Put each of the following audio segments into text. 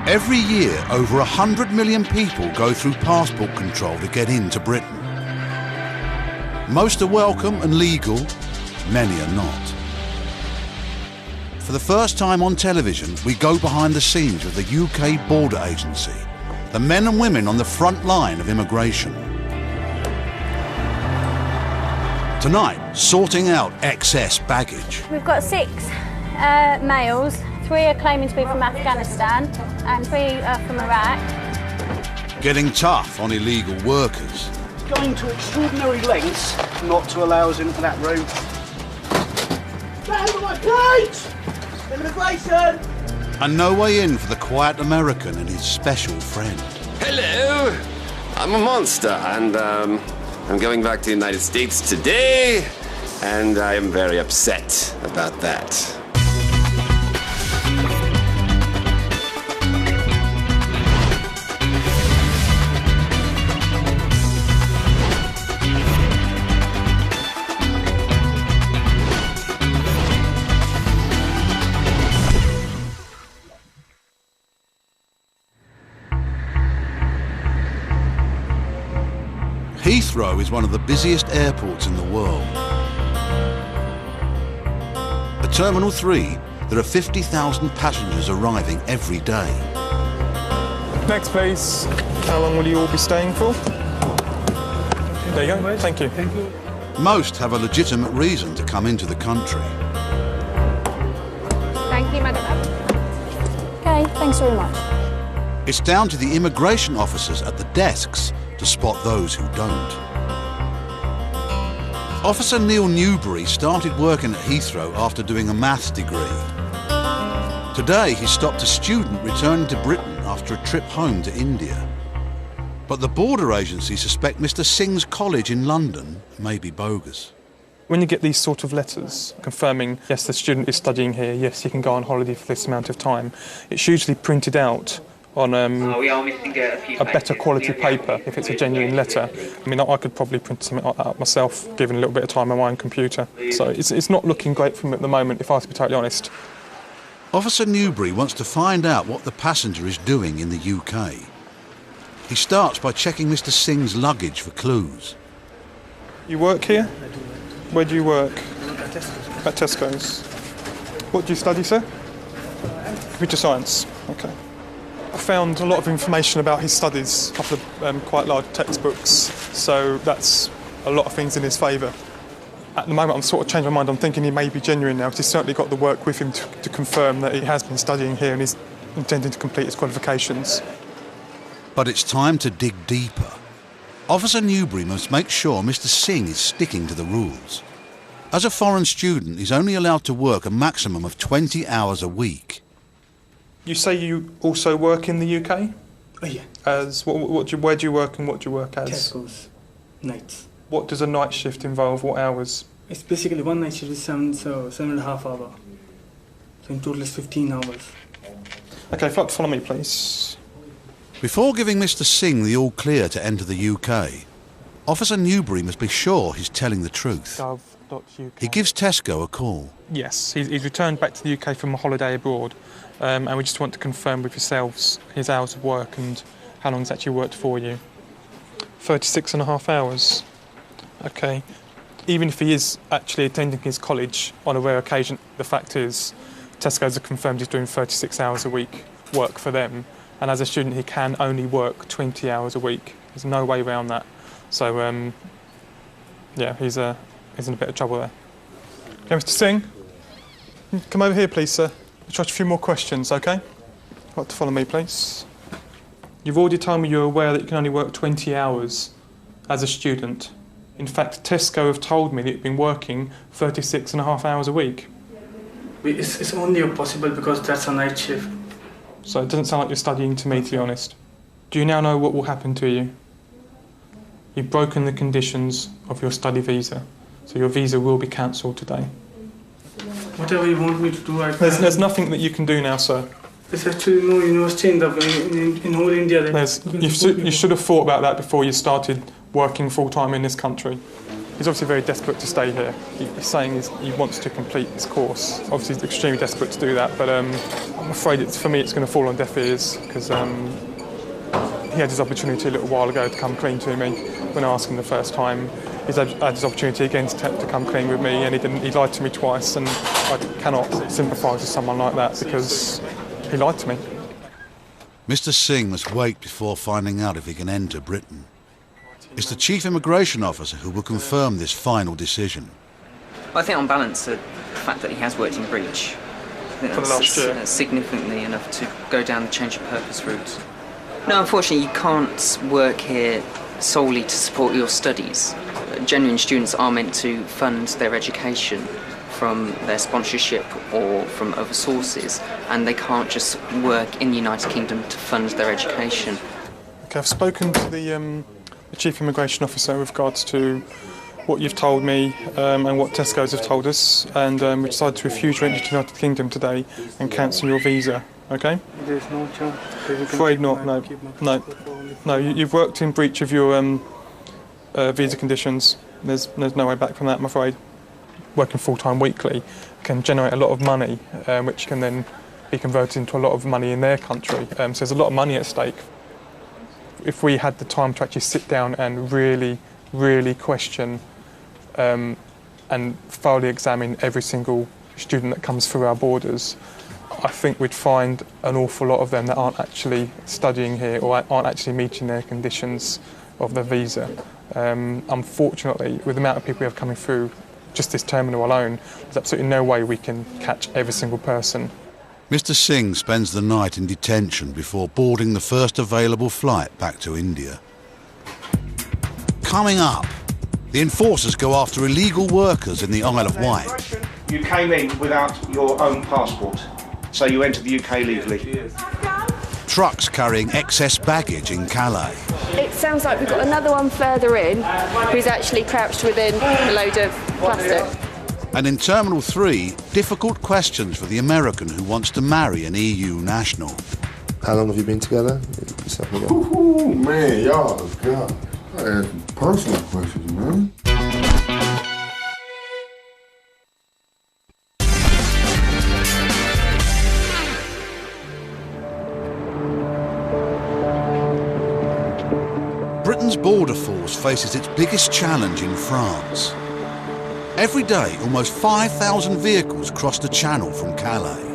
Every year, over 100 million people go through passport control to get into Britain. Most are welcome and legal, many are not. For the first time on television, we go behind the scenes of the UK Border Agency, the men and women on the front line of immigration. Tonight, sorting out excess baggage. We've got 6 males, 3 are claiming to be from Afghanistan and 3 are from Iraq. Getting tough on illegal workers. Going to extraordinary lengths not to allow us into that room. Get over my plate! Immigration! And no way in for the quiet American and his special friend. Hello! I'm a monster, and I'm going back to the United States today, and I am very upset about that. Heathrow is one of the busiest airports in the world. At Terminal 3, there are 50,000 passengers arriving every day. Next, please. How long will you all be staying for? There you go. Thank you. Thank you. Most have a legitimate reason to come into the country. Thank you, madam. Okay, thanks very much. It's down to the immigration officers at the desks to spot those who don't. Officer Neil Newbury started working at Heathrow after doing a maths degree. Today he stopped a student returning to Britain after a trip home to India. But the border agency suspect Mr. Singh's college in London may be bogus. When you get these sort of letters confirming, yes, the student is studying here, yes, he can go on holiday for this amount of time, it's usually printed out on a better quality paper if it's a genuine letter. I mean, I could probably print something like that up myself, given a little bit of time on my own computer. So it's not looking great for me at the moment, if I was to be totally honest. Officer Newbury wants to find out what the passenger is doing in the UK. He starts by checking Mr. Singh's luggage for clues. You work here? I do. Where do you work? At Tesco's. At Tesco's. What do you study, sir? Computer science. Okay. I found a lot of information about his studies, a couple of quite large textbooks, so that's a lot of things in his favour. At the moment, I'm sort of changing my mind. I'm thinking he may be genuine now, because he's certainly got the work with him to confirm that he has been studying here and he's intending to complete his qualifications. But it's time to dig deeper. Officer Newbury must make sure Mr. Singh is sticking to the rules. As a foreign student, he's only allowed to work a maximum of 20 hours a week. You say you also work in the UK? Oh, yeah. As where do you work and what do you work as? Tesco's. Nights. What does a night shift involve? What hours? It's basically one night shift is 7.5 hours. So in total it's 15 hours. Okay, if you'd like to follow me, please. Before giving Mr. Singh the all-clear to enter the UK, Officer Newbury must be sure he's telling the truth. Gov.uk. He gives Tesco a call. Yes, he's returned back to the UK from a holiday abroad, and we just want to confirm with yourselves his hours of work and how long he's actually worked for you. 36.5 hours. Okay. Even if he is actually attending his college on a rare occasion, the fact is Tesco's have confirmed he's doing 36 hours a week work for them, and as a student he can only work 20 hours a week. There's no way around that. So, yeah, he's in a bit of trouble there. Okay, Mr. Singh, come over here, please, sir. I'll ask you a few more questions, OK? You'd like to follow me, please. You've already told me you're aware that you can only work 20 hours as a student. In fact, Tesco have told me that you've been working 36.5 hours a week. It's only possible because that's a night shift. So it doesn't sound like you're studying to me, to be honest. Do you now know what will happen to you? You've broken the conditions of your study visa, so your visa will be cancelled today. Whatever you want me to do, There's nothing that you can do now, sir. There's actually no university in whole India. You should have thought about that before you started working full-time in this country. He's obviously very desperate to stay here. He's saying he wants to complete his course. Obviously, he's extremely desperate to do that, but I'm afraid for me it's going to fall on deaf ears because he had his opportunity a little while ago to come clean to me when I asked him the first time. He's had his opportunity again to come clean with me, and he didn't. He lied to me twice, and I cannot sympathise with someone like that because he lied to me. Mr. Singh must wait before finding out if he can enter Britain. It's the Chief Immigration Officer who will confirm this final decision. I think on balance, the fact that he has worked in breach, I think For the last year. that's significantly enough to go down the change of purpose route. No, unfortunately, you can't work here solely to support your studies. Genuine students are meant to fund their education from their sponsorship or from other sources, and they can't just work in the United Kingdom to fund their education. Okay, I've spoken to the Chief Immigration Officer with regards to what you've told me and what Tesco's have told us, and we decided to refuse your entry to the United Kingdom today and cancel your visa, okay? There's no chance. Afraid not, no. You've worked in breach of your visa conditions. There's no way back from that, I'm afraid. Working full-time weekly can generate a lot of money, which can then be converted into a lot of money in their country. So there's a lot of money at stake. If we had the time to actually sit down and really, really question and thoroughly examine every single student that comes through our borders, I think we'd find an awful lot of them that aren't actually studying here or aren't actually meeting their conditions of their visa. Unfortunately, with the amount of people we have coming through just this terminal alone, there's absolutely no way we can catch every single person. Mr. Singh spends the night in detention before boarding the first available flight back to India. Coming up, the enforcers go after illegal workers in the Isle of Wight. You came in without your own passport, so you entered the UK legally. Trucks carrying excess baggage in Calais. It sounds like we've got another one further in who's actually crouched within a load of plastic. And in Terminal 3, difficult questions for the American who wants to marry an EU national. How long have you been together? Ooh, man, y'all, God. I had some personal questions, man. Britain's border force faces its biggest challenge in France. Every day, almost 5,000 vehicles cross the Channel from Calais.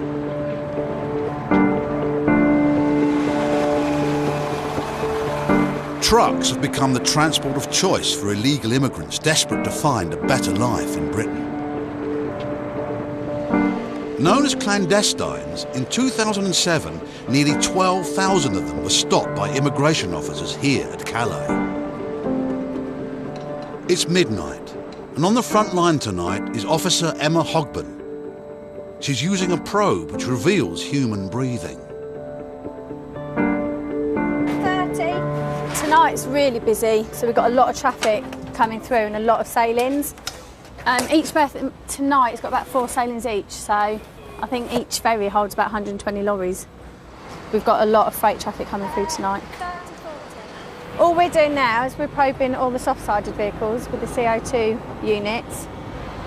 Trucks have become the transport of choice for illegal immigrants desperate to find a better life in Britain. Known as clandestines, in 2007, nearly 12,000 of them were stopped by immigration officers here at Calais. It's midnight, and on the front line tonight is Officer Emma Hogben. She's using a probe which reveals human breathing. 30. Tonight's really busy, so we've got a lot of traffic coming through and a lot of sailings. Each berth tonight's got about 4 sailings each, so I think each ferry holds about 120 lorries. We've got a lot of freight traffic coming through tonight. All we're doing now is we're probing all the soft-sided vehicles with the CO2 units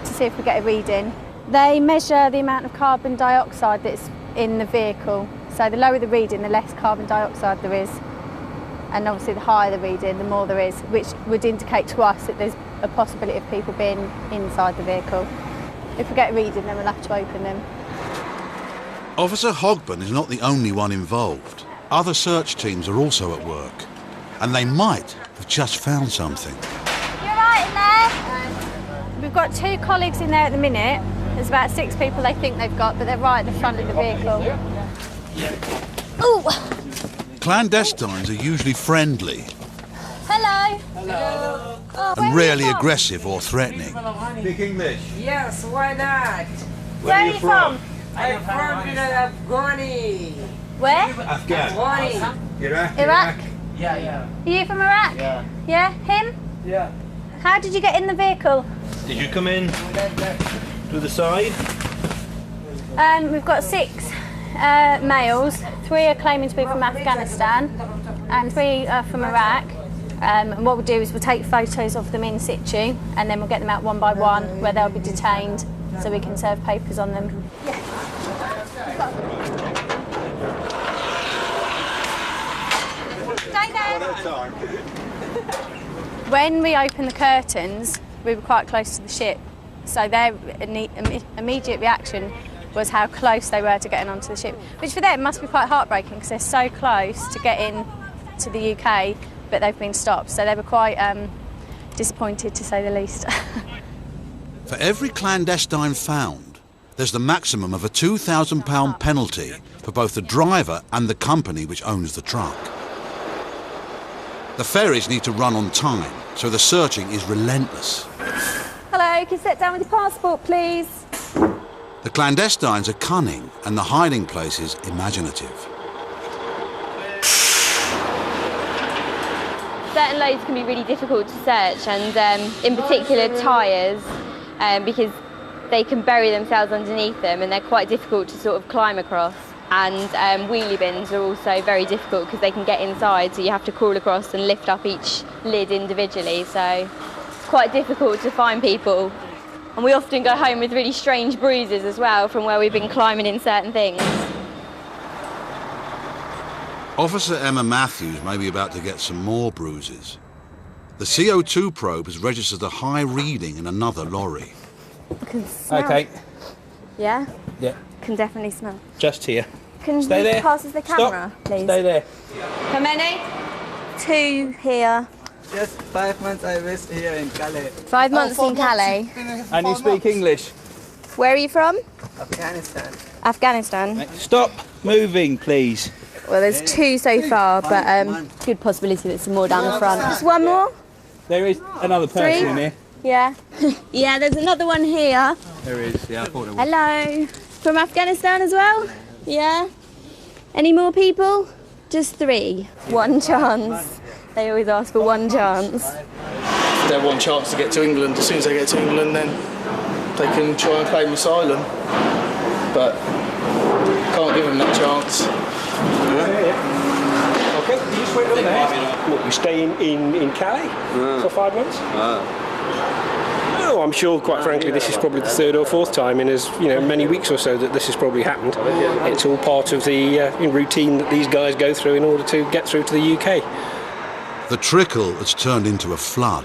to see if we get a reading. They measure the amount of carbon dioxide that's in the vehicle. So the lower the reading, the less carbon dioxide there is. And obviously the higher the reading, the more there is, which would indicate to us that there's a possibility of people being inside the vehicle. If we get a reading, then we'll have to open them. Officer Hogben is not the only one involved. Other search teams are also at work, and they might have just found something. You're right in there? We've got 2 colleagues in there at the minute. There's about 6 people they think they've got, but they're right at the front of the vehicle. Ooh! Clandestines are usually friendly. Hello. Hello. Oh, And rarely aggressive or threatening. Speak English? Yes, why not? Where are you from? I'm from Afghani. Where? Afghan. Afghani. Iraq? Yeah. Are you from Iraq? Yeah. Yeah? Him? Yeah. How did you get in the vehicle? Did you come in to the side? We've got 6 males. 3 are claiming to be from Afghanistan and 3 are from Iraq. And what we'll do is we'll take photos of them in situ, and then we'll get them out one by one where they'll be detained, so we can serve papers on them. Stay there. When we opened the curtains, we were quite close to the ship, so their immediate reaction was how close they were to getting onto the ship, which for them must be quite heartbreaking because they're so close to getting to the UK, but they've been stopped. So they were quite disappointed, to say the least. For every clandestine found, there's the maximum of a £2,000 penalty for both the driver and the company which owns the truck. The ferries need to run on time, so the searching is relentless. Hello, can you sit down with your passport, please? The clandestines are cunning and the hiding places imaginative. Certain loads can be really difficult to search, and in particular tyres, because they can bury themselves underneath them and they're quite difficult to sort of climb across. And wheelie bins are also very difficult because they can get inside, so you have to crawl across and lift up each lid individually, so it's quite difficult to find people. And we often go home with really strange bruises as well from where we've been climbing in certain things. Officer Emma Matthews may be about to get some more bruises. The CO2 probe has registered a high reading in another lorry. Okay. Yeah? Yeah. Can definitely smell. Just here. Can Stay you there. pass us the camera, Stop. please? Stay there. How many? 2 here. Just 5 months I was here in Calais. 5 months in Calais. And you speak English? Where are you from? Afghanistan. Afghanistan. Stop moving, please. Well, there's 2 so far, but good possibility that some more down the front. Just one more? There is another person 3? in here. Yeah. Yeah, there's another one here. There is, yeah, I thought it was. Hello. From Afghanistan as well? Yeah. Any more people? Just 3. 1 chance. They always ask for 1 chance. Their 1 chance to get to England. As soon as they get to England, then they can try and claim asylum. But can't give them that chance. Okay, you just wait up there. What, you stay in Calais for 5 months? No, I'm sure, quite frankly, this is probably the 3rd or 4th time in as many weeks or so that this has probably happened. It's all part of the routine that these guys go through in order to get through to the UK. The trickle has turned into a flood.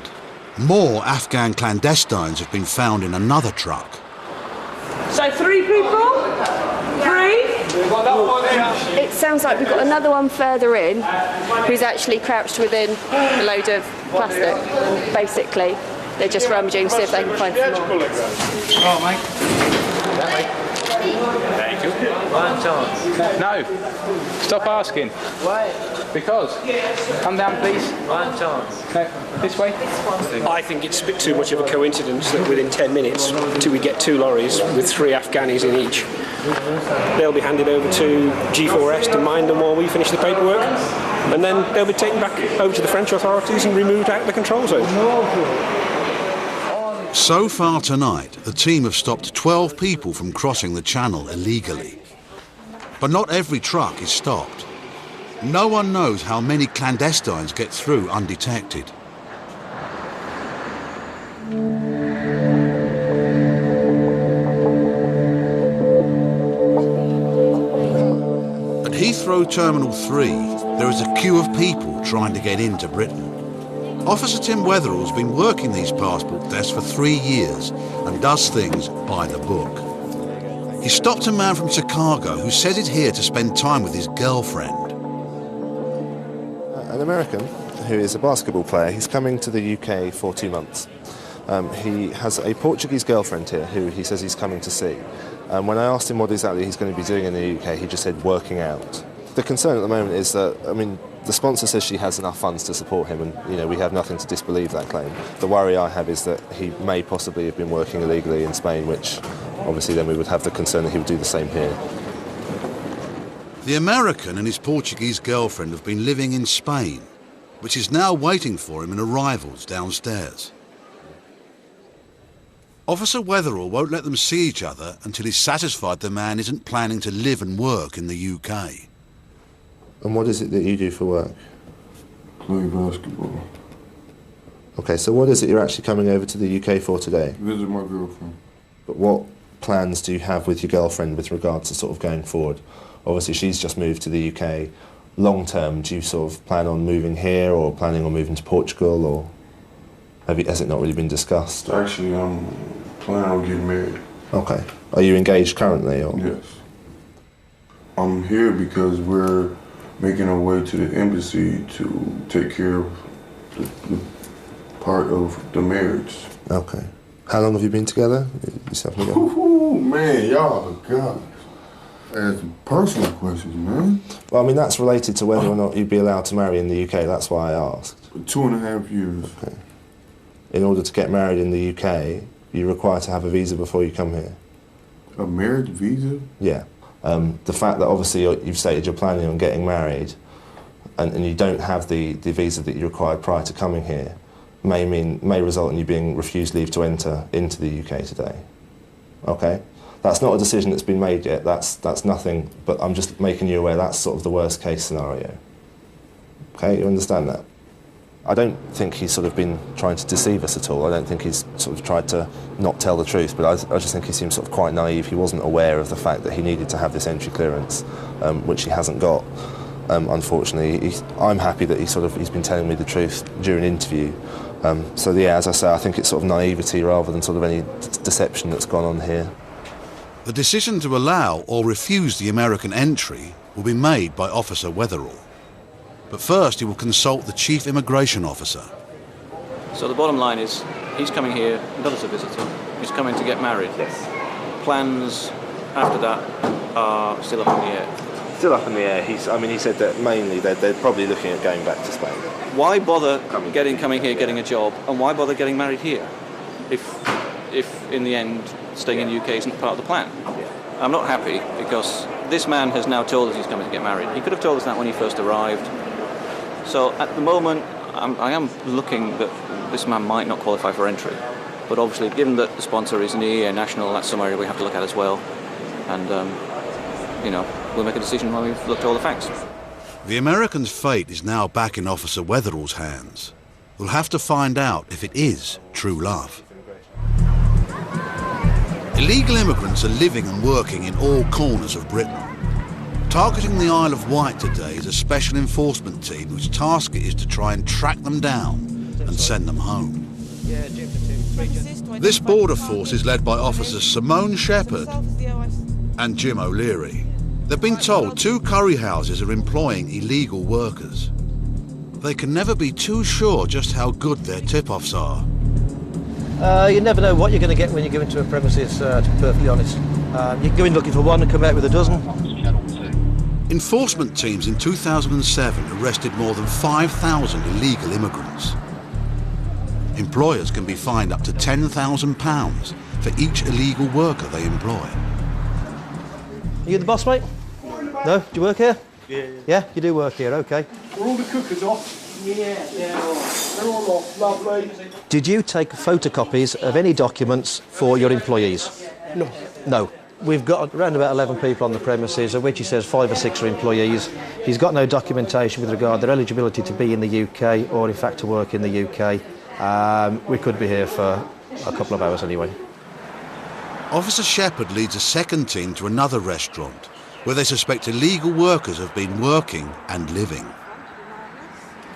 More Afghan clandestines have been found in another truck. So 3 people? 3? It sounds like we've got another one further in who's actually crouched within a load of plastic. Basically, they're just rummaging to see if they can find some more. Oh, mate. Thank you. 1 chance. No. Stop asking. Why? Because. Come down, please. 1 chance. No. This way. I think it's a bit too much of a coincidence that within 10 minutes, until we get 2 lorries with 3 Afghanis in each, they'll be handed over to G4S to mind them while we finish the paperwork, and then they'll be taken back over to the French authorities and removed out of the control zone. So far tonight, the team have stopped 12 people from crossing the channel illegally. But not every truck is stopped. No one knows how many clandestines get through undetected. At Heathrow Terminal 3, there is a queue of people trying to get into Britain. Officer Tim Wetherall's been working these passport tests for 3 years and does things by the book. He stopped a man from Chicago who says he's here to spend time with his girlfriend. An American who is a basketball player. He's coming to the UK for 2 months. He has a Portuguese girlfriend here who he says he's coming to see. When I asked him what exactly he's going to be doing in the UK, he just said working out. The concern at the moment is that, the sponsor says she has enough funds to support him, and we have nothing to disbelieve that claim. The worry I have is that he may possibly have been working illegally in Spain, which obviously then we would have the concern that he would do the same here. The American and his Portuguese girlfriend have been living in Spain, which is now waiting for him in arrivals downstairs. Officer Wetherall won't let them see each other until he's satisfied the man isn't planning to live and work in the UK. And what is it that you do for work? Play basketball. Okay, so what is it you're actually coming over to the UK for today? Visit my girlfriend. But what plans do you have with your girlfriend with regards to sort of going forward? Obviously, she's just moved to the UK. Long term, do you sort of plan on moving here or planning on moving to Portugal, or has it not really been discussed? Actually, I'm planning on getting married. Okay. Are you engaged currently, or? Yes. I'm here because we're making our way to the embassy to take care of the part of the marriage. Okay. How long have you been together? Yourself and your girlfriend? Ooh, man, y'all, God. That's personal questions, man. Well, I mean, that's related to whether or not you'd be allowed to marry in the UK. That's why I asked. 2.5 years. Okay. In order to get married in the UK, you require to have a visa before you come here. A marriage visa? Yeah. The fact that obviously you've stated you're planning on getting married and you don't have the visa that you required prior to coming here may result in you being refused leave to enter into the UK today. Okay? That's not a decision that's been made yet. That's nothing, but I'm just making you aware that's sort of the worst case scenario. Okay, you understand that? I don't think he's sort of been trying to deceive us at all. I don't think he's sort of tried to not tell the truth, but I just think he seems sort of quite naive. He wasn't aware of the fact that he needed to have this entry clearance, which he hasn't got. Unfortunately, I'm happy that he's been telling me the truth during an interview. So yeah, as I say, I think it's sort of naivety rather than sort of any deception that's gone on here. The decision to allow or refuse the American entry will be made by Officer Weatherall. But first he will consult the Chief Immigration Officer. So the bottom line is, he's coming here not as a visitor, he's coming to get married. Yes. Plans after that are still up in the air. Still up in the air. He said that mainly they're probably looking at going back to Spain. Why bother coming here, getting a job, and why bother getting married here? If in the end staying in the UK isn't part of the plan. I'm not happy because this man has now told us he's coming to get married. He could have told us that when he first arrived. So at the moment, I am looking that this man might not qualify for entry. But obviously, given that the sponsor is an EEA national, that's some area we have to look at as well. And, we'll make a decision when we've looked at all the facts. The American's fate is now back in Officer Weatherall's hands. We'll have to find out if it is true love. Illegal immigrants are living and working in all corners of Britain. Targeting the Isle of Wight today is a special enforcement team whose task it is to try and track them down and send them home. This border force is led by Officers Simone Shepherd and Jim O'Leary. They've been told 2 curry houses are employing illegal workers. They can never be too sure just how good their tip-offs are. You never know what you're going to get when you go into a premises, to be perfectly honest. You go in looking for one and come out with a dozen. Enforcement teams in 2007 arrested more than 5,000 illegal immigrants. Employers can be fined up to £10,000 for each illegal worker they employ. Are you the boss, mate? No? Do you work here? Yeah. Yeah, you do work here, OK. Are all the cookers off? Yeah, they're all off. Lovely. Did you take photocopies of any documents for your employees? No. No. We've got around about 11 people on the premises, of which he says 5 or 6 are employees. He's got no documentation with regard to their eligibility to be in the UK or, in fact, to work in the UK. We could be here for a couple of hours anyway. Officer Shepherd leads a second team to another restaurant where they suspect illegal workers have been working and living.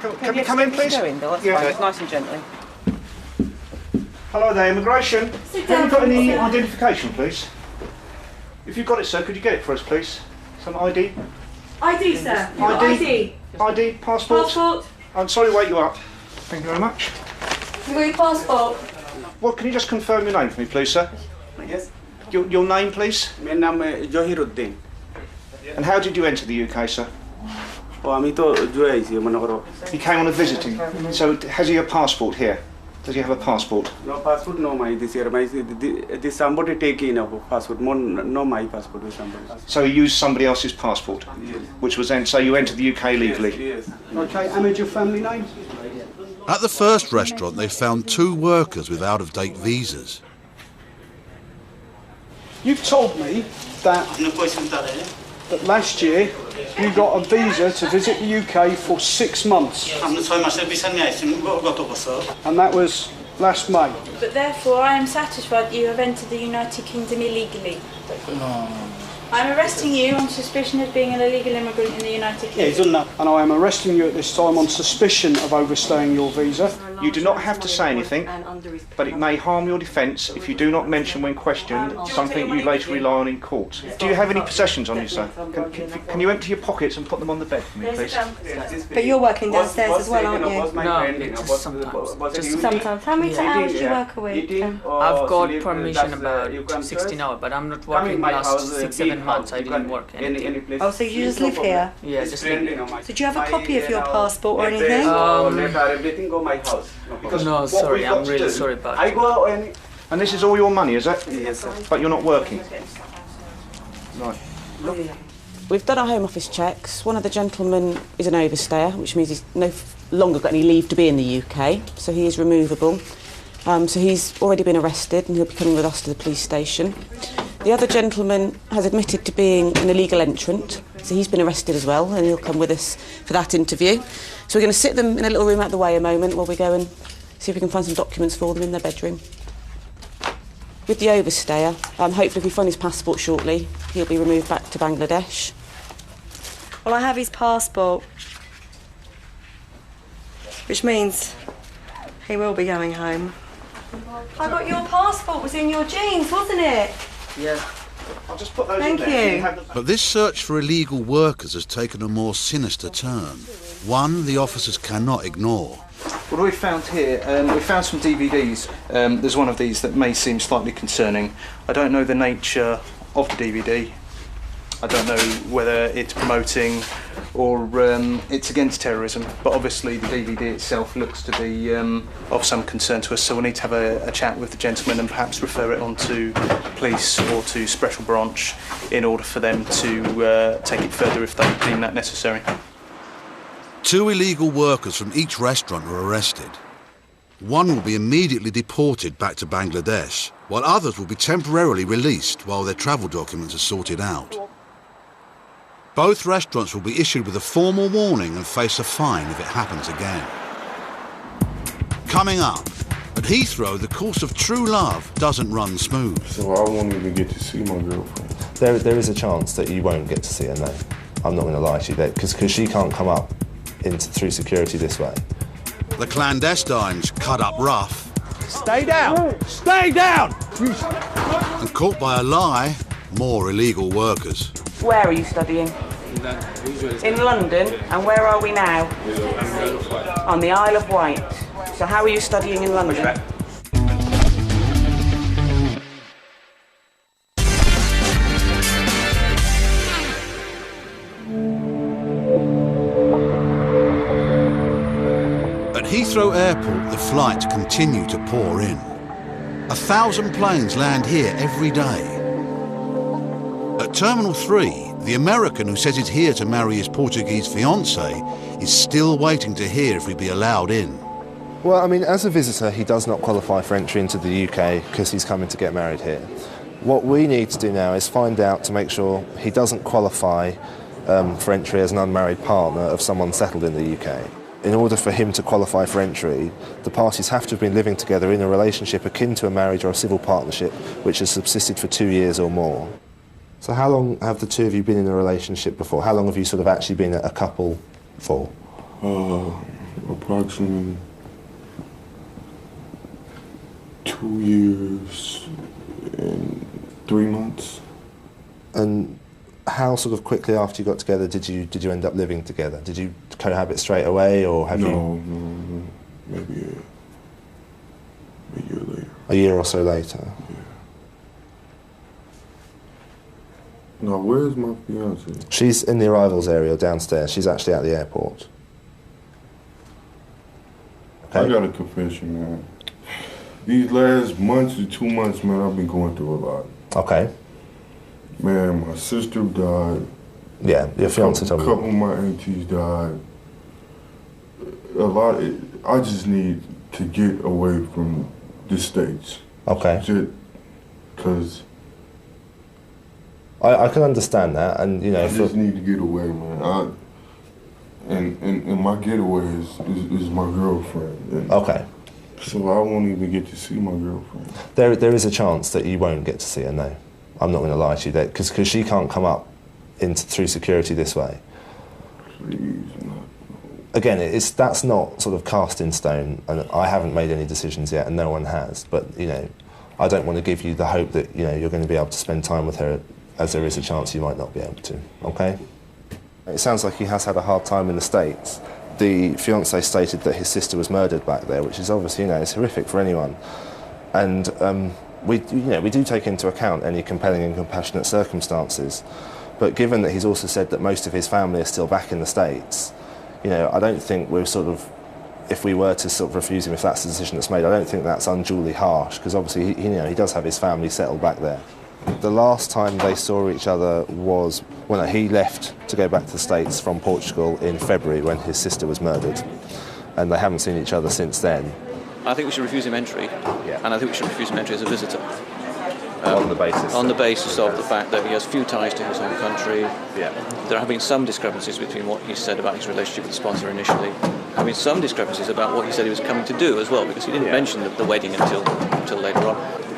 Can we come in, please? Go in, Bill, that's Yeah. fine. Nice and gently. Hello there, immigration. Sit Have down, you got any please. identification, please? If you've got it, sir, could you get it for us, please? Some ID? ID, sir. You've got ID. ID, passport? Passport. I'm sorry to wake you up. Thank you very much. You got your passport? Well, can you just confirm your name for me, please, sir? Yes. Your name, please? My name is Johiruddin. And how did you enter the UK, sir? Oh, I'm to He came on a visiting. So has he a passport here? Does he have a passport? No passport, no my this year. This somebody take in a passport. No my passport with somebody. So he used somebody else's passport? Yes. Which was then, so you entered the UK legally? Yes. Okay, and your family name? At the first restaurant, they found 2 workers with out-of-date visas. You've told me that last year You got a visa to visit the UK for 6 months. And that was last May. But therefore, I am satisfied that you have entered the United Kingdom illegally. No. I'm arresting you on suspicion of being an illegal immigrant in the United Kingdom. And I am arresting you at this time on suspicion of overstaying your visa. You do not have to say anything, but it may harm your defence if you do not mention when questioned something you later rely on in court. Do you have any possessions on you, sir? Can you empty your pockets and put them on the bed for me, please? But you're working downstairs as well, aren't you? No, just sometimes. Sometimes. How many hours do you work a week? I've got permission about 16 hours, but I'm not working last 6-7 months. I didn't work anything. Oh, so you just live here? Yeah, just live here. So do you have a copy of your passport or anything? No, sorry, I'm really sorry about it. And this is all your money, is it? Yes, sir. But you're not working? Right. We've done our Home Office checks. One of the gentlemen is an overstayer, which means he's no longer got any leave to be in the UK, so he is removable. So he's already been arrested and he'll be coming with us to the police station. The other gentleman has admitted to being an illegal entrant, so he's been arrested as well, and he'll come with us for that interview. So we're going to sit them in a little room out the way a moment while we go and see if we can find some documents for them in their bedroom. With the overstayer, hopefully if we find his passport shortly, he'll be removed back to Bangladesh. Well, I have his passport, which means he will be going home. I got your passport, was in your jeans, wasn't it? Yeah. I'll just put those Thank in there. you. But this search for illegal workers has taken a more sinister turn. One the officers cannot ignore. What we've found here, we've found some DVDs. There's one of these that may seem slightly concerning. I don't know the nature of the DVD. I don't know whether it's promoting or it's against terrorism, but obviously the DVD itself looks to be of some concern to us, so we'll need to have a chat with the gentleman and perhaps refer it on to police or to Special Branch in order for them to take it further if they deem that necessary. 2 illegal workers from each restaurant were arrested. One will be immediately deported back to Bangladesh, while others will be temporarily released while their travel documents are sorted out. Both restaurants will be issued with a formal warning and face a fine if it happens again. Coming up, at Heathrow, the course of true love doesn't run smooth. So I won't even get to see my girlfriend. There is a chance that you won't get to see her, no. I'm not going to lie to you, because she can't come up through security this way. The clandestines cut up rough. Stay down! Stay down! And caught by a lie, more illegal workers. Where are you studying? In London. And where are we now? On the Isle of Wight. So how are you studying in London? At Heathrow Airport, the flights continue to pour in. 1,000 planes land here every day. At Terminal 3, the American who says he's here to marry his Portuguese fiancée is still waiting to hear if he'll be allowed in. Well, I mean, as a visitor, he does not qualify for entry into the UK because he's coming to get married here. What we need to do now is find out to make sure he doesn't qualify for entry as an unmarried partner of someone settled in the UK. In order for him to qualify for entry, the parties have to have been living together in a relationship akin to a marriage or a civil partnership which has subsisted for 2 years or more. So how long have the two of you been in a relationship before? How long have you sort of actually been a couple for? Approximately 2 years and 3 months. And how sort of quickly after you got together did you end up living together? Did you cohabit straight away, or have you? No, maybe a year later. A year or so later. Yeah. Now, where's my fiance? She's in the arrivals area downstairs. She's actually at the airport. Okay. I got a confession, man. These last months to 2 months, man, I've been going through a lot. Okay. Man, my sister died. Yeah, your fiance told me. A couple of my aunties died. I just need to get away from the States. Okay. Because I can understand that, and you know, I just need to get away, man. And my getaway is my girlfriend. And okay. So I won't even get to see my girlfriend. There is a chance that you won't get to see her. No, I'm not going to lie to you, because she can't come up through security this way. Please, not. Again, that's not sort of cast in stone, and I haven't made any decisions yet, and no one has. But you know, I don't want to give you the hope that you know you're going to be able to spend time with her, as there is a chance you might not be able to. Okay? It sounds like he has had a hard time in the States. The fiancé stated that his sister was murdered back there, which is obviously, you know, it's horrific for anyone. And we do take into account any compelling and compassionate circumstances. But given that he's also said that most of his family are still back in the States, you know, I don't think we're sort of, if we were to sort of refuse him, if that's the decision that's made, I don't think that's unduly harsh, because obviously, he does have his family settled back there. The last time they saw each other was when he left to go back to the States from Portugal in February when his sister was murdered, and they haven't seen each other since then. I think we should refuse him entry, and I think we should refuse him entry as a visitor. On the basis? On the basis of the fact that he has few ties to his home country. Yeah. There have been some discrepancies between what he said about his relationship with the sponsor initially. There have been some discrepancies about what he said he was coming to do as well, because he didn't mention the wedding until later on.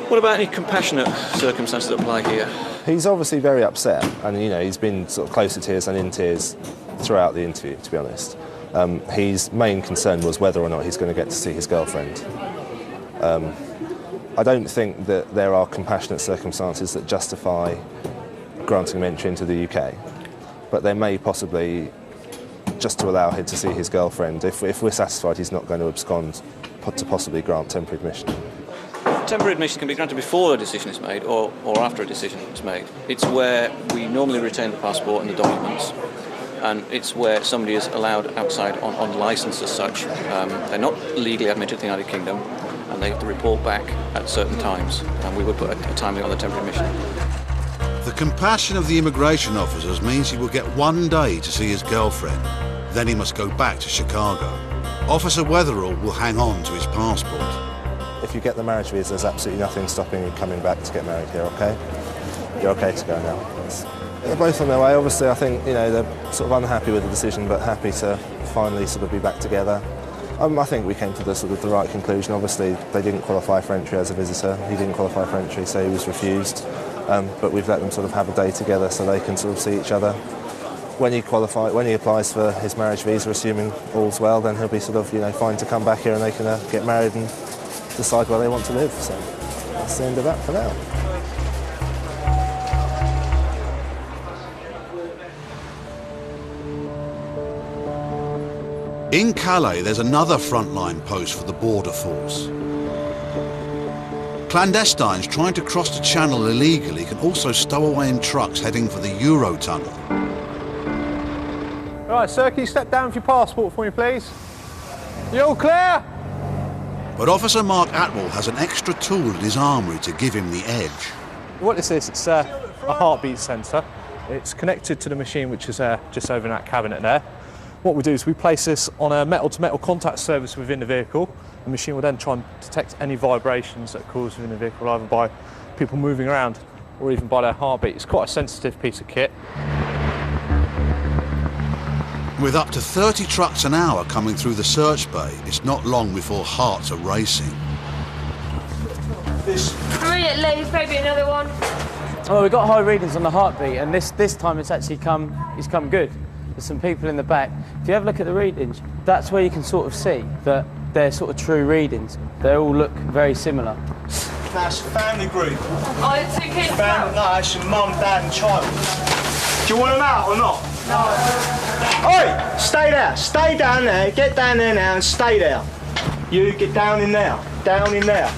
What about any compassionate circumstances that apply here? He's obviously very upset, and you know he's been sort of close to tears and in tears throughout the interview, to be honest. His main concern was whether or not he's going to get to see his girlfriend. I don't think that there are compassionate circumstances that justify granting him entry into the UK, but there may possibly, just to allow him to see his girlfriend, if we're satisfied he's not going to abscond, to possibly grant temporary admission. Temporary admission can be granted before a decision is made or after a decision is made. It's where we normally retain the passport and the documents, and it's where somebody is allowed outside on licence as such. They're not legally admitted to the United Kingdom, and they have to report back at certain times, and we would put a time limit on the temporary admission. The compassion of the immigration officers means he will get 1 day to see his girlfriend. Then he must go back to Chicago. Officer Weatherall will hang on to his passport. If you get the marriage visa, there's absolutely nothing stopping you coming back to get married here, OK? You're OK to go now. They're both on their way. Obviously, I think, you know, they're sort of unhappy with the decision, but happy to finally sort of be back together. I think we came to the right conclusion. Obviously, they didn't qualify for entry as a visitor. He didn't qualify for entry, so he was refused. But we've let them sort of have a day together so they can sort of see each other. When he applies for his marriage visa, assuming all's well, then he'll be sort of, you know, fine to come back here and they can get married and decide where they want to live. So that's the end of that for now. In Calais, there's another frontline post for the border force. Clandestines trying to cross the channel illegally can also stow away in trucks heading for the Eurotunnel. Right, sir, can you step down with your passport for me, please? You all clear? But Officer Mark Atwell has an extra tool in his armoury to give him the edge. What is this? It's a heartbeat sensor. It's connected to the machine, which is just over in that cabinet there. What we do is we place this on a metal-to-metal contact surface within the vehicle. The machine will then try and detect any vibrations that are caused within the vehicle, either by people moving around or even by their heartbeat. It's quite a sensitive piece of kit. With up to 30 trucks an hour coming through the search bay, it's not long before hearts are racing. Brilliantly, maybe another one. Oh, we've got high readings on the heartbeat, and this time it's actually come good. There's some people in the back. If you have a look at the readings, that's where you can sort of see that they're sort of true readings. They all look very similar. That's a family group. Oh, it's 2 kids. No, it's your mum, dad and child. Do you want them out or not? No. Oi! Stay there. Stay down there. Get down there now and stay there. You get down in there. Down in there.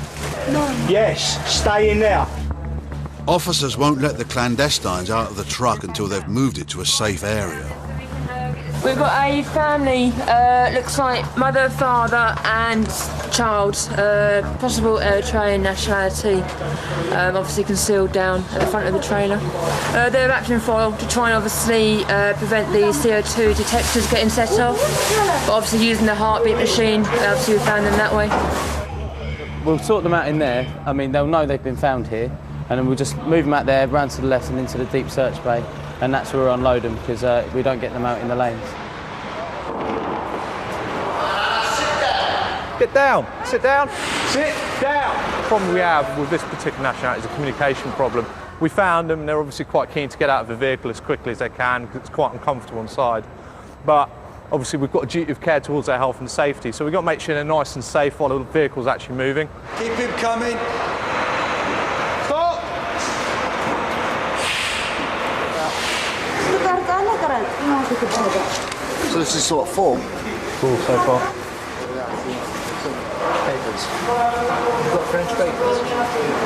No. Yes, stay in there. Officers won't let the clandestines out of the truck until they've moved it to a safe area. We've got a family, looks like mother, father and child, possible Eritrean nationality, obviously concealed down at the front of the trailer. They're wrapped in foil to try and obviously prevent the CO2 detectors getting set off, but obviously using the heartbeat machine, obviously we found them that way. We'll sort them out in there. I mean, they'll know they've been found here. and then we'll just move them out there, round to the left and into the deep search bay, and that's where we'll unload them because we don't get them out in the lanes. Get down, sit down, sit down. The problem we have with this particular nationality is a communication problem. We found them and they're obviously quite keen to get out of the vehicle as quickly as they can because it's quite uncomfortable inside. But obviously we've got a duty of care towards their health and safety, so we've got to make sure they're nice and safe while the vehicle's actually moving. Keep him coming. Stop! So this is sort of four? Four so far. Papers. You've got French papers.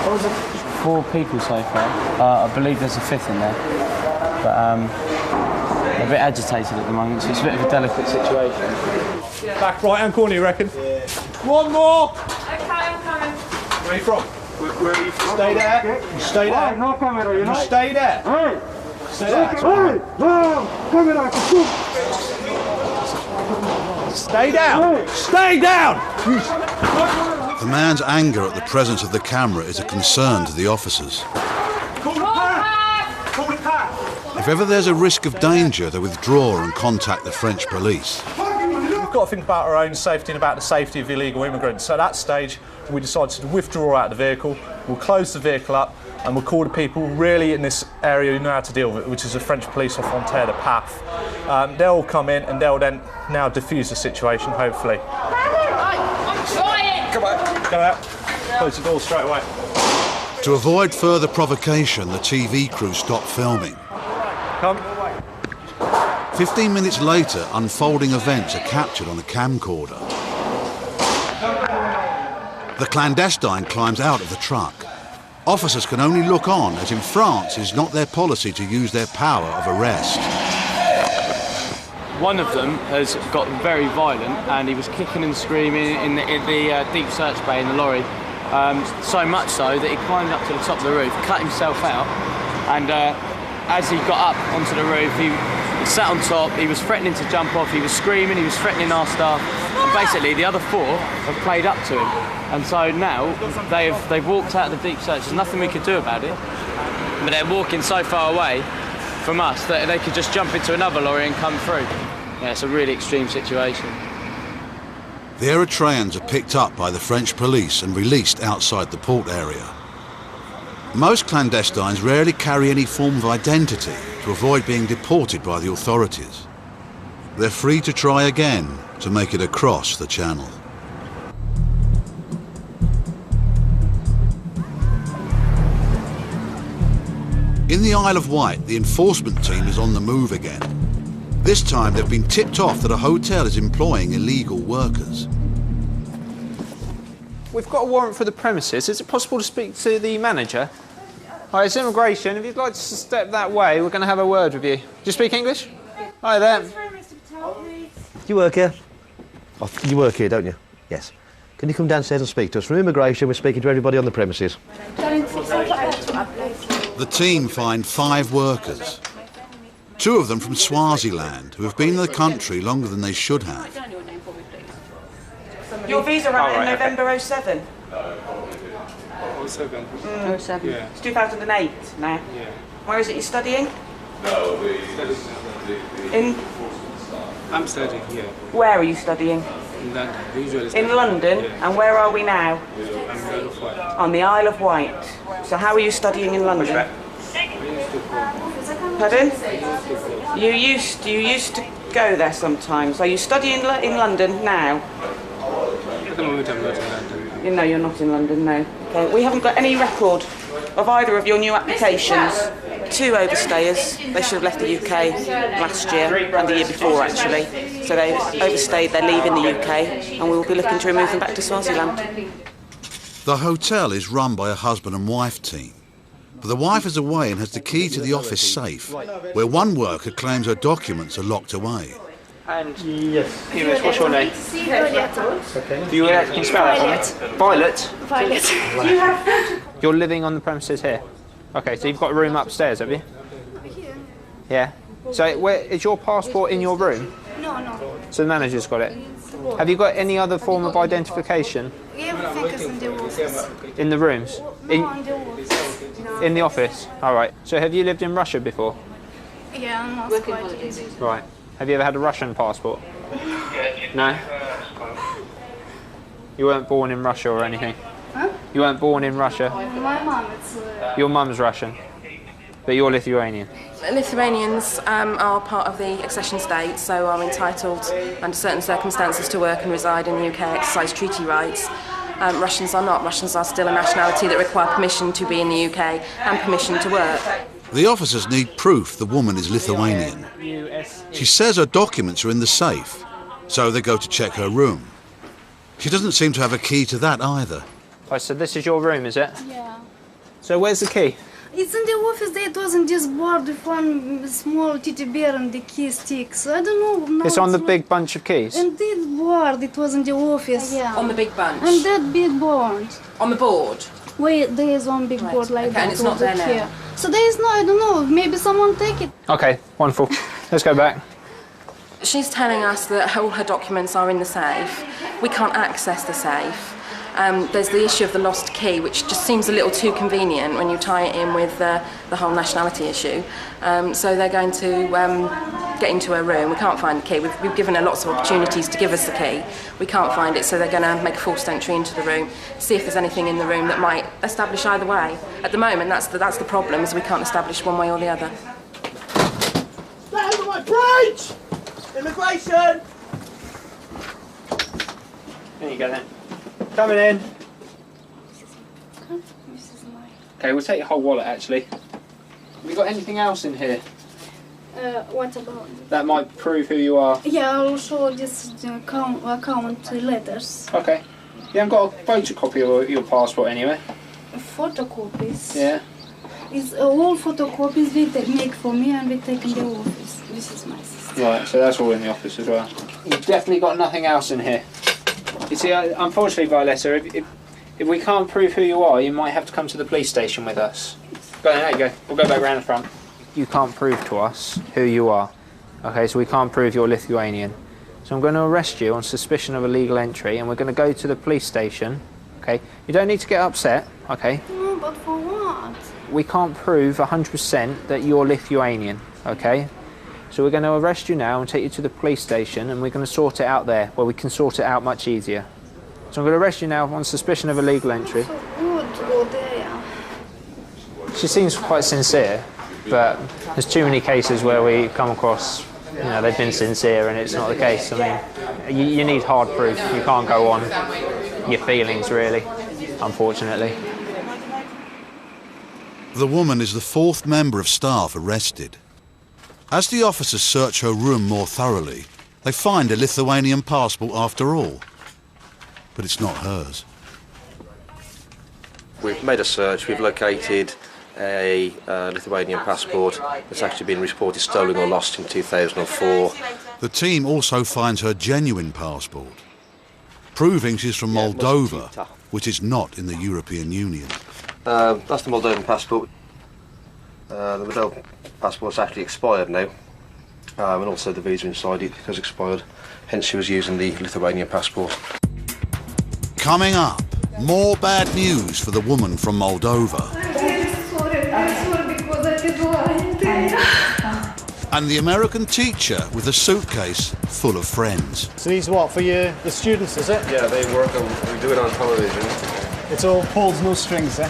What was it? 4 people so far. I believe there's a 5th in there. But they're a bit agitated at the moment, so it's a bit of a delicate situation. Back right hand corner, you reckon? One more! Okay, I'm coming. Where are you from? Where are you from? Stay there. You stay there. No camera, you know. You stay there. Hey! Stay there. Hey! No! Camera! Stay down! Stay down! The man's anger at the presence of the camera is a concern to the officers. If ever there's a risk of danger, they withdraw and contact the French police. We've got to think about our own safety and about the safety of illegal immigrants. So at that stage, we decided to withdraw out of the vehicle. We'll close the vehicle up and we'll call the people really in this area who know how to deal with it, which is the French police off Frontier de Path. They'll come in and they'll then now defuse the situation, hopefully. I'm trying. Come on. Go out. Close the door straight away. To avoid further provocation, the TV crew stopped filming. Come. 15 minutes later, unfolding events are captured on a camcorder. The clandestine climbs out of the truck. Officers can only look on, as in France it's not their policy to use their power of arrest. One of them has got very violent and he was kicking and screaming in the deep search bay in the lorry. So much so that he climbed up to the top of the roof, cut himself out, and as he got up onto the roof, he sat on top, he was threatening to jump off, he was screaming, he was threatening our staff, and basically the other 4 have played up to him. And so now they've walked out of the deep search. There's nothing we could do about it, but they're walking so far away from us that they could just jump into another lorry and come through. Yeah, it's a really extreme situation. The Eritreans are picked up by the French police and released outside the port area. Most clandestines rarely carry any form of identity to avoid being deported by the authorities. They're free to try again to make it across the channel. In the Isle of Wight, the enforcement team is on the move again. This time they've been tipped off that a hotel is employing illegal workers. We've got a warrant for the premises. Is it possible to speak to the manager? Hi, it's immigration. If you'd like to step that way, we're going to have a word with you. Do you speak English? Hi there. You work here? Oh, you work here, don't you? Yes. Can you come downstairs and speak to us? From immigration, we're speaking to everybody on the premises. The team find 5 workers. 2 of them from Swaziland, who have been in the country longer than they should have. Your visa ran in November 07? 07. 07. Yeah. It's 2008 now. Yeah. Where is it you're studying? I'm studying here. Where are you studying? In London. Usually In London? Yeah. And where are we now? I'm in Isle of Wight. On the Isle of Wight. So how are you studying in London? Pardon? You used to go there sometimes. Are you studying in London now? At the moment I'm not in London. No, you're not in London, no. Okay. We haven't got any record of either of your new applications. 2 overstayers. They should have left the UK last year and the year before, actually. So they've overstayed, they're leaving the UK, and we will be looking to remove them back to Swaziland. The hotel is run by a husband and wife team. But the wife is away and has the key to the office safe, where one worker claims her documents are locked away. And yes, what's your name? Okay. Do you can you spell that for me? Violet. Violet. You're living on the premises here. Okay, so you've got a room upstairs, have you? Yeah. So where is your passport in your room? No. So the manager's got it. Have you got any other form of identification? Everything is in the office. In the rooms? No, in the office. In the office? All right. So have you lived in Russia before? Yeah, not quite easy. Right. Have you ever had a Russian passport? No? You weren't born in Russia or anything? Huh? You weren't born in Russia? My mum, it's... Your mum's Russian, but you're Lithuanian. Lithuanians are part of the accession state, so are entitled under certain circumstances to work and reside in the UK, exercise treaty rights. Russians are not. Russians are still a nationality that require permission to be in the UK and permission to work. The officers need proof the woman is Lithuanian. She says her documents are in the safe, so they go to check her room. She doesn't seem to have a key to that either. Oh, so this is your room, is it? Yeah. So where's the key? It's in the office. It was on this board with one small teddy bear and the key stick. So I don't know. Now It's on the big bunch of keys? And this board, it was in the office. Yeah. On the big bunch? And that big board. On the board? Wait, there is one big board like that. And it's not there now? Here. So there is no, I don't know, maybe someone take it. Okay, wonderful. Let's go back. She's telling us that all her documents are in the safe. We can't access the safe. There's the issue of the lost key, which just seems a little too convenient when you tie it in with the whole nationality issue. So they're going to get into her room. We can't find the key. We've given her lots of opportunities to give us the key. We can't find it, so they're going to make a forced entry into the room, see if there's anything in the room that might establish either way. At the moment, that's the problem, is we can't establish one way or the other. Stand on my bridge! Immigration! There you go then. Coming in. Okay, we'll take your whole wallet actually. Have you got anything else in here What about? that might prove who you are? Yeah, I'll show this account letters. Okay. You haven't got a photocopy of your passport anyway? Photocopies? Yeah. It's all photocopies we make for me and we take in the office. This is my sister. Right, so that's all in the office as well. You've definitely got nothing else in here. You see, unfortunately, Violetta, if we can't prove who you are, you might have to come to the police station with us. Go there you go. We'll go back round the front. You can't prove to us who you are. Okay, so we can't prove you're Lithuanian. So I'm going to arrest you on suspicion of illegal entry, and we're going to go to the police station. Okay, you don't need to get upset. Okay. No, but for what? We can't prove 100% that you're Lithuanian. Okay. So we're going to arrest you now and take you to the police station, and we're going to sort it out there, where we can sort it out much easier. So I'm going to arrest you now on suspicion of illegal entry. So good to go there. She seems quite sincere, but there's too many cases where we come across, you know, they've been sincere and it's not the case. I mean, you need hard proof. You can't go on your feelings, really, unfortunately. The woman is the fourth member of staff arrested. As the officers search her room more thoroughly, they find a Lithuanian passport after all. But it's not hers. We've made a search, we've located a Lithuanian passport that's actually been reported stolen or lost in 2004. The team also finds her genuine passport, proving she's from Moldova, which is not in the European Union. That's the Moldovan passport. The Moldovan passport's actually expired now, and also the visa inside it has expired, hence she was using the Lithuanian passport. Coming up, more bad news for the woman from Moldova. And the American teacher with a suitcase full of friends. So these what, for the students, is it? Yeah, they work on, we do it on television. It's all pulls, no strings, eh?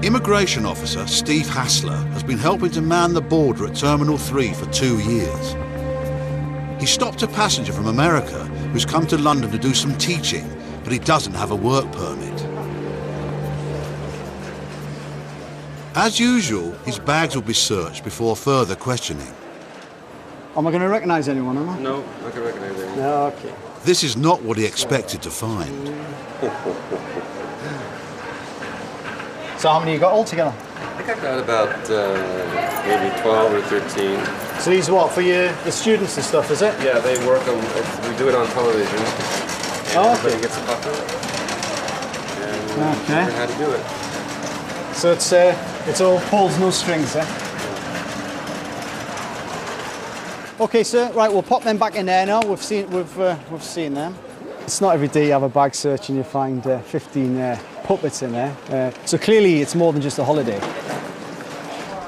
Immigration officer Steve Hassler has been helping to man the border at Terminal 3 for 2 years. He stopped a passenger from America who's come to London to do some teaching, but he doesn't have a work permit. As usual, his bags will be searched before further questioning. Am I going to recognise anyone, am I? No, I can recognise anyone. No, okay. This is not what he expected to find. So how many you got altogether? I think I've got about maybe 12 or 13. So these are what, for the students and stuff, is it? Yeah, they work on, we do it on television. Oh, everybody okay. gets a copy. And Okay. learn how to do it. So it's all pulls, no strings, eh? Okay, sir. Right, we'll pop them back in there now. We've seen them. It's not every day you have a bag search and you find 15 puppets in there. So clearly, it's more than just a holiday. You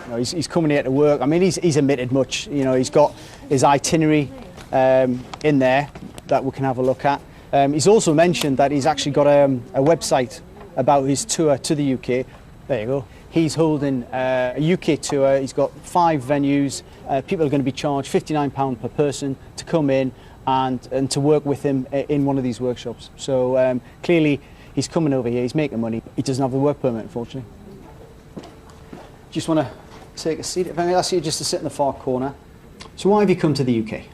know, he's coming here to work. I mean, he's admitted much. You know, he's got his itinerary in there that we can have a look at. He's also mentioned that he's actually got a website about his tour to the UK. There you go. He's holding a UK tour. He's got 5 venues. People are going to be charged £59 per person to come in and to work with him in one of these workshops. So clearly he's coming over here, he's making money. He doesn't have the work permit, unfortunately. Just want to take a seat. If I may ask you just to sit in the far corner. So why have you come to the UK?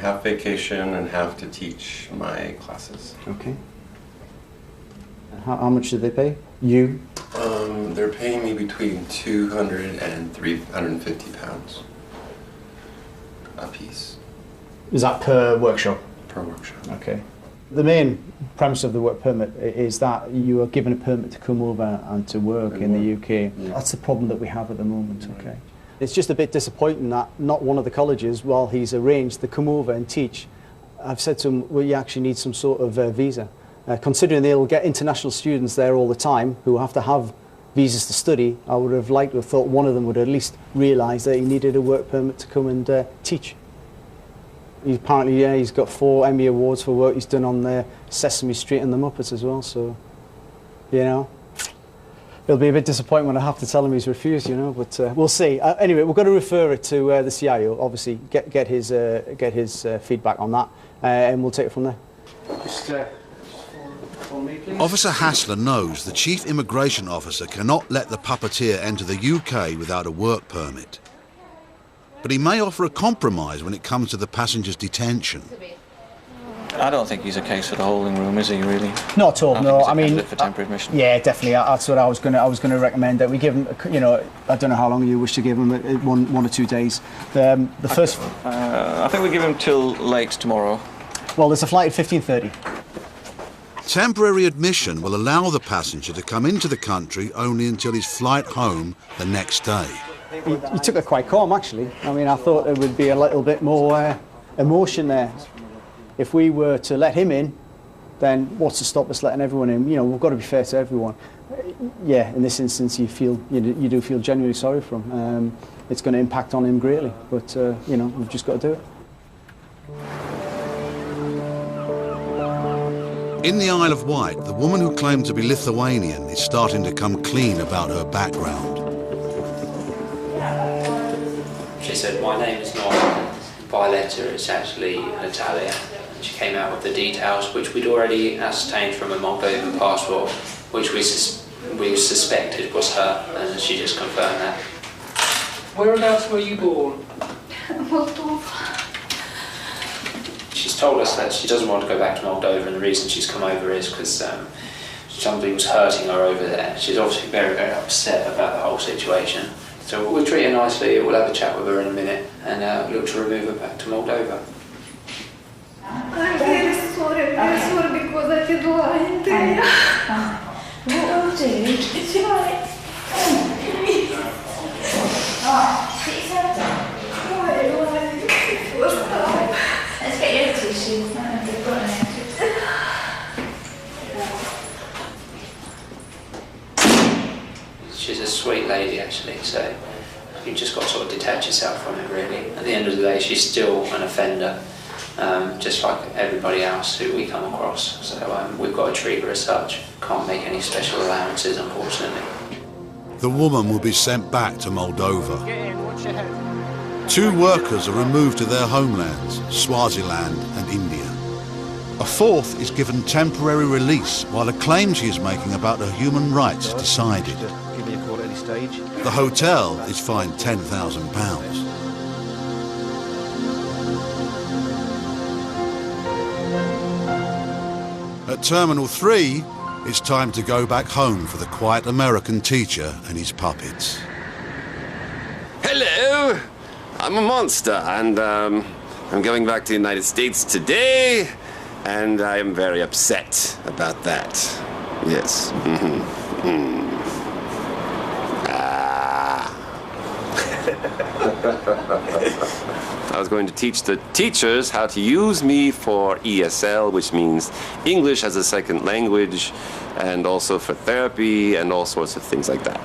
Half vacation and half to teach my classes. Okay. How much do they pay? You? They're paying me between £200 and £350 a piece. Is that per workshop? Per workshop. Okay. The main premise of the work permit is that you are given a permit to come over and to work in the UK. Yeah. That's the problem that we have at the moment, okay? It's just a bit disappointing that not one of the colleges, while he's arranged to come over and teach, I've said to him, well, you actually need some sort of visa. Considering they'll get international students there all the time who have to have visas to study, I would have liked to have thought one of them would at least realise that he needed a work permit to come and teach. Apparently, yeah, he's got 4 Emmy Awards for work he's done on Sesame Street and the Muppets as well, so, you know. It'll be a bit disappointing when I have to tell him he's refused, you know, but we'll see. Anyway, we've got to refer it to the CIO, obviously, get his feedback on that, and we'll take it from there. Just follow me, please. Officer Hassler knows the Chief Immigration Officer cannot let the puppeteer enter the UK without a work permit. But he may offer a compromise when it comes to the passenger's detention. I don't think he's a case for the holding room, is he, really? Not at all, no. I mean, for temporary admission. Yeah, definitely. That's what I was going to recommend, that we give him, you know, I don't know how long you wish to give him, 1 or 2 days. The first... I think we give him till late tomorrow. Well, there's a flight at 15:30. Temporary admission will allow the passenger to come into the country only until his flight home the next day. He took it quite calm, actually. I mean, I thought there would be a little bit more emotion there. If we were to let him in, then what's to stop us letting everyone in? You know, we've got to be fair to everyone. Yeah, in this instance, you do feel genuinely sorry for him. It's going to impact on him greatly, but you know, we've just got to do it. In the Isle of Wight, the woman who claimed to be Lithuanian is starting to come clean about her background. She said, my name is not Violetta, it's actually Natalia. She came out with the details, which we'd already ascertained from a Moldovan passport, which we suspected was her, and she just confirmed that. Whereabouts were you born? Moldova. She's told us that she doesn't want to go back to Moldova, and the reason she's come over is because somebody was hurting her over there. She's obviously very, very upset about the whole situation. So we'll treat her nicely, we'll have a chat with her in a minute, and look to remove her back to Moldova. I'm very sorry because I did lie there. What do you do? It's right. Let's get your tissue. She's a sweet lady, actually, so you've just got to sort of detach yourself from it, really. At the end of the day, she's still an offender, just like everybody else who we come across. So we've got to treat her as such. Can't make any special allowances, unfortunately. The woman will be sent back to Moldova. 2 workers are removed to their homelands, Swaziland and India. A 4th is given temporary release while a claim she is making about her human rights is decided. Give me a call at any stage. The hotel is fined £10,000. At Terminal 3, it's time to go back home for the quiet American teacher and his puppets. Hello! I'm a monster, and I'm going back to the United States today, and I am very upset about that. Yes. was going to teach the teachers how to use me for ESL, which means English as a second language, and also for therapy and all sorts of things like that.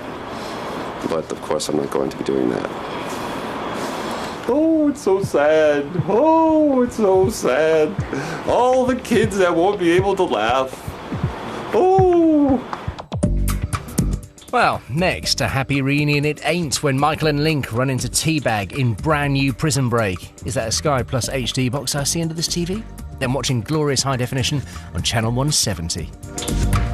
But of course, I'm not going to be doing that. Oh, it's so sad. Oh, it's so sad. All the kids that won't be able to laugh. Oh. Well, next, a happy reunion it ain't when Michael and Link run into Teabag in brand new Prison Break. Is that a Sky Plus HD box I see under this TV? Then watching glorious high definition on Channel 170.